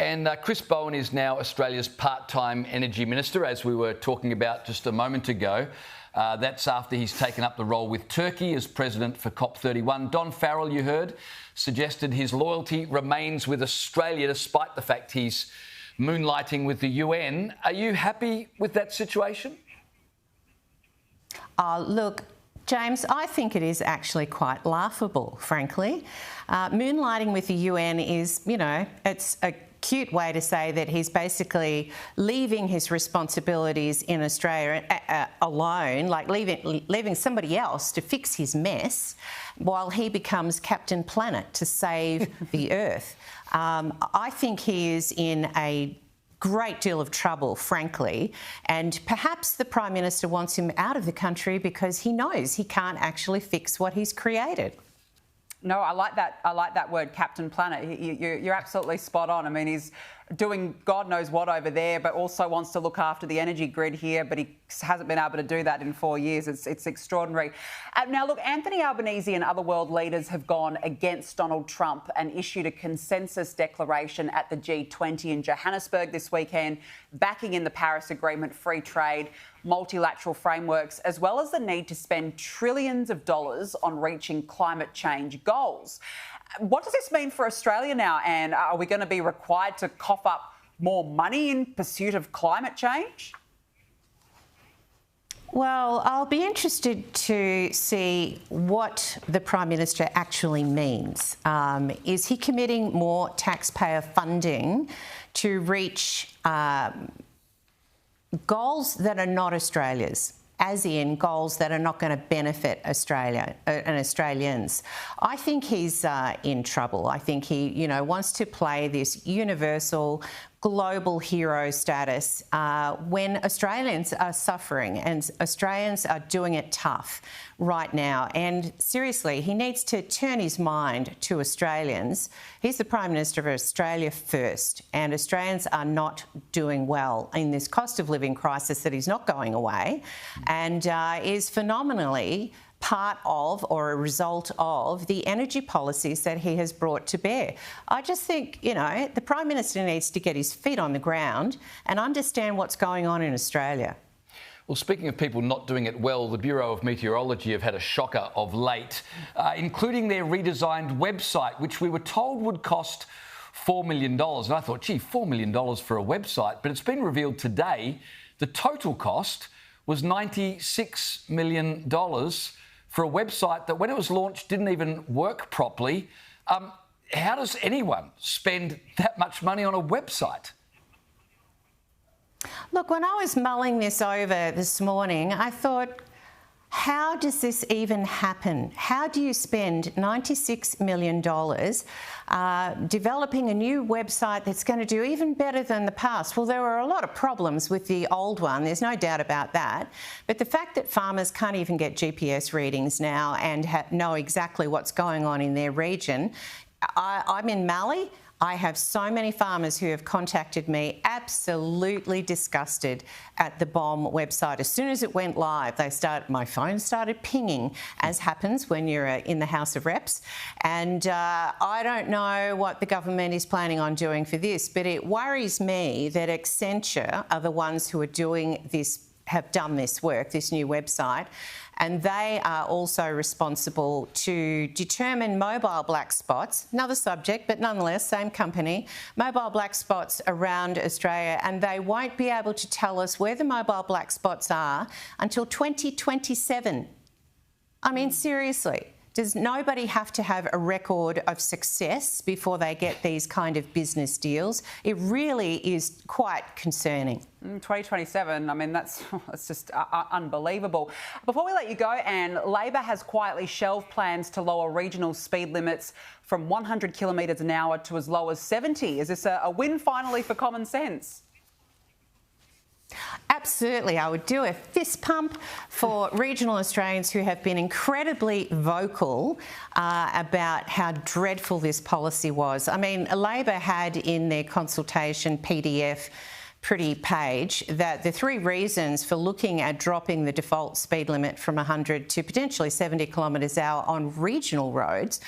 And Chris Bowen is now Australia's part-time Energy Minister, as we were talking about just a moment ago. That's after he's taken up the role with Turkey as president for COP31. Don Farrell, you heard, suggested his loyalty remains with Australia despite the fact he's moonlighting with the UN. Are you happy with that situation? Look, James, I think it is actually quite laughable, frankly. Moonlighting with the UN is, it's a cute way to say that he's basically leaving his responsibilities in Australia alone, like leaving somebody else to fix his mess while he becomes Captain Planet to save the Earth. I think he is in a great deal of trouble, frankly, and perhaps the Prime Minister wants him out of the country because he knows he can't actually fix what he's created. No, I like that word, Captain Planet. You're absolutely spot on. I mean, he's doing God knows what over there, but also wants to look after the energy grid here, but he hasn't been able to do that in 4 years. It's extraordinary. Now, look, Anthony Albanese and other world leaders have gone against Donald Trump and issued a consensus declaration at the G20 in Johannesburg this weekend, backing in the Paris Agreement, free trade, multilateral frameworks, as well as the need to spend trillions of dollars on reaching climate change goals. What does this mean for Australia now, Anne? Are we going to be required to cough up more money in pursuit of climate change? Well, I'll be interested to see what the Prime Minister actually means. Is he committing more taxpayer funding to reach goals that are not Australia's, as in goals that are not going to benefit Australia and Australians? I think he's in trouble. I think he, wants to play this universal global hero status when Australians are suffering and Australians are doing it tough right now. And seriously, he needs to turn his mind to Australians. He's the Prime Minister of Australia first, and Australians are not doing well in this cost of living crisis that is not going away and is phenomenally part of or a result of the energy policies that he has brought to bear. I just think, the Prime Minister needs to get his feet on the ground and understand what's going on in Australia. Well, speaking of people not doing it well, the Bureau of Meteorology have had a shocker of late, including their redesigned website, which we were told would cost $4 million. And I thought, gee, $4 million for a website. But it's been revealed today the total cost was $96 million for a website that, when it was launched, didn't even work properly. How does anyone spend that much money on a website? Look, when I was mulling this over this morning, I thought, how does this even happen? How do you spend $96 million developing a new website that's going to do even better than the past? Well, there were a lot of problems with the old one, there's no doubt about that. But the fact that farmers can't even get GPS readings now and know exactly what's going on in their region. I'm in Mallee. I have so many farmers who have contacted me absolutely disgusted at the BOM website. As soon as it went live, my phone started pinging, as happens when you're in the House of Reps. And I don't know what the government is planning on doing for this, but it worries me that Accenture are the ones who are doing this, have done this work, this new website, and they are also responsible to determine mobile black spots, another subject, but nonetheless, same company, mobile black spots around Australia, and they won't be able to tell us where the mobile black spots are until 2027. I mean, seriously. Does nobody have to have a record of success before they get these kind of business deals? It really is quite concerning. 2027, I mean, that's just unbelievable. Before we let you go, Anne, Labor has quietly shelved plans to lower regional speed limits from 100 kilometres an hour to as low as 70. Is this a win finally for common sense? Absolutely. I would do a fist pump for regional Australians who have been incredibly vocal about how dreadful this policy was. I mean, Labor had in their consultation PDF pretty page that the 3 reasons for looking at dropping the default speed limit from 100 to potentially 70 kilometres an hour on regional roads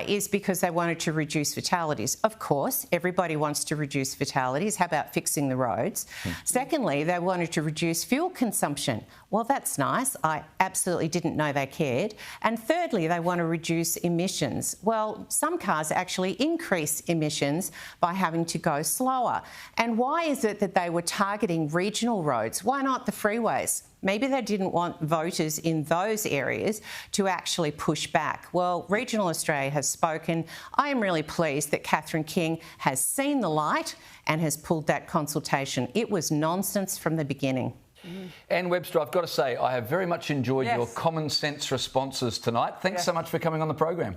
is because they wanted to reduce fatalities. Of course, everybody wants to reduce fatalities. How about fixing the roads? Secondly, they wanted to reduce fuel consumption. Well, that's nice. I absolutely didn't know they cared. And thirdly, they want to reduce emissions. Well, some cars actually increase emissions by having to go slower. And why is it that they were targeting regional roads? Why not the freeways? Maybe they didn't want voters in those areas to actually push back. Well, Regional Australia has spoken. I am really pleased that Catherine King has seen the light and has pulled that consultation. It was nonsense from the beginning. And Webster, I've got to say, I have very much enjoyed your common sense responses tonight. Thanks so much for coming on the program.